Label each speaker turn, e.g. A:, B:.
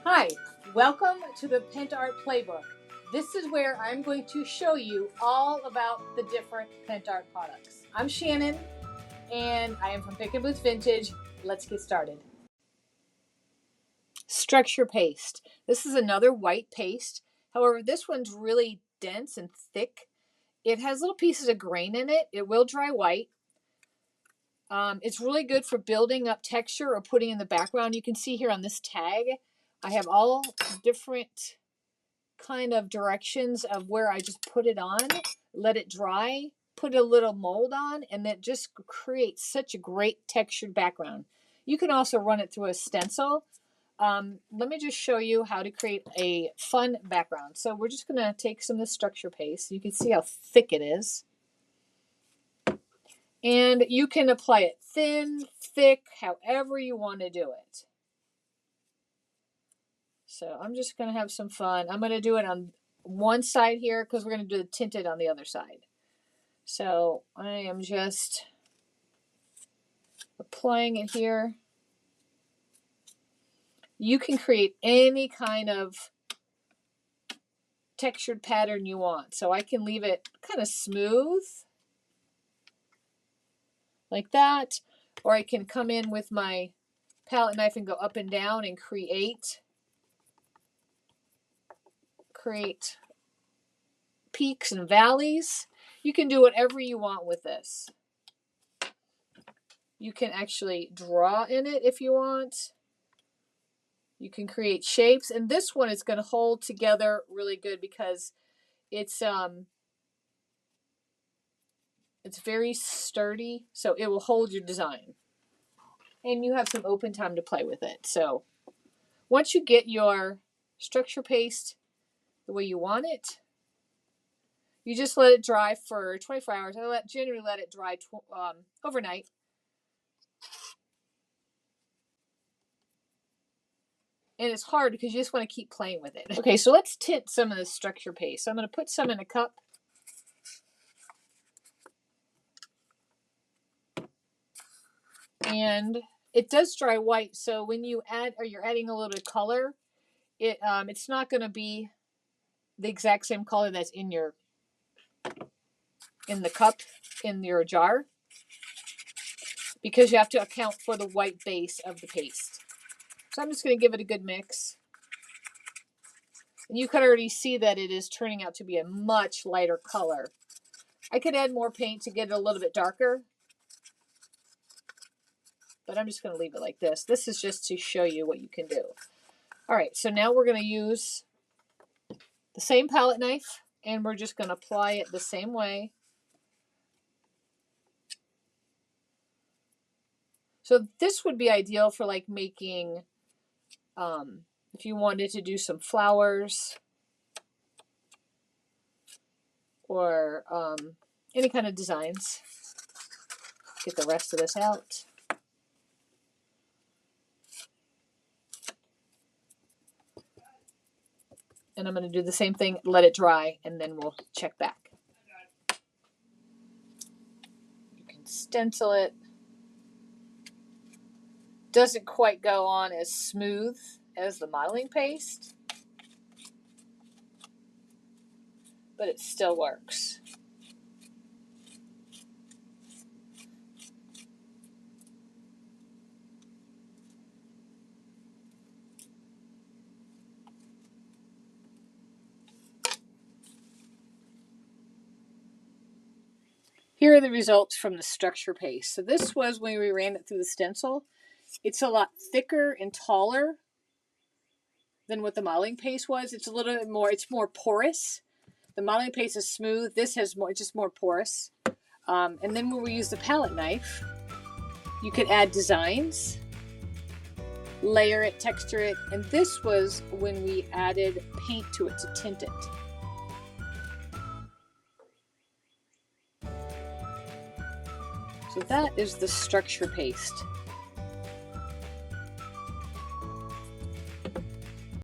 A: Hi, welcome to the Pentart Playbook. This is where I'm going to show you all about the different Pentart products. I'm Shannon, and I am from Pick and Boots Vintage. Let's get started. Structure paste. This is another white paste. However, this one's really dense and thick. It has little pieces of grain in it. It will dry white. It's really good for building up texture or putting in the background. You can see here on this tag, I have all different kind of directions of where I just put it on, let it dry, put a little mold on, and that just creates such a great textured background. You can also run it through a stencil. Let me just show you how to create a fun background. So we're just going to take some of the structure paste. You can see how thick it is. And you can apply it thin, thick, however you want to do it. So I'm just going to have some fun. I'm going to do it on one side here because we're going to do the tinted on the other side. So I am just applying it here. You can create any kind of textured pattern you want. So I can leave it kind of smooth like that, or I can come in with my palette knife and go up and down and create peaks and valleys. You can do whatever you want with this. You can actually draw in it if you want. You can create shapes, and this one is going to hold together really good because it's very sturdy, so it will hold your design. And you have some open time to play with it. So once you get your structure paste the way you want it, you just let it dry for 24 hours. I generally let it dry overnight. And it's hard because you just want to keep playing with it. Okay, so let's tint some of the structure paste. So I'm going to put some in a cup. And it does dry white, so when you add, or you're adding a little bit of color, it's not going to be the exact same color that's in the cup, in your jar, because you have to account for the white base of the paste. So I'm just going to give it a good mix. And you can already see that it is turning out to be a much lighter color. I could add more paint to get it a little bit darker, but I'm just going to leave it like this. This is just to show you what you can do. All right, so now we're going to use the same palette knife, and we're just going to apply it the same way. So this would be ideal for like making, if you wanted to do some flowers or any kind of designs. Get the rest of this out. And I'm going to do the same thing, let it dry, and then we'll check back. You can stencil it. Doesn't quite go on as smooth as the modeling paste, but it still works. Here are the results from the structure paste. So this was when we ran it through the stencil. It's a lot thicker and taller than what the modeling paste was. It's a little bit more, it's more porous. The modeling paste is smooth. This has more, just more porous. And then when we use the palette knife, you could add designs, layer it, texture it, and this was when we added paint to it to tint it. So that is the structure paste.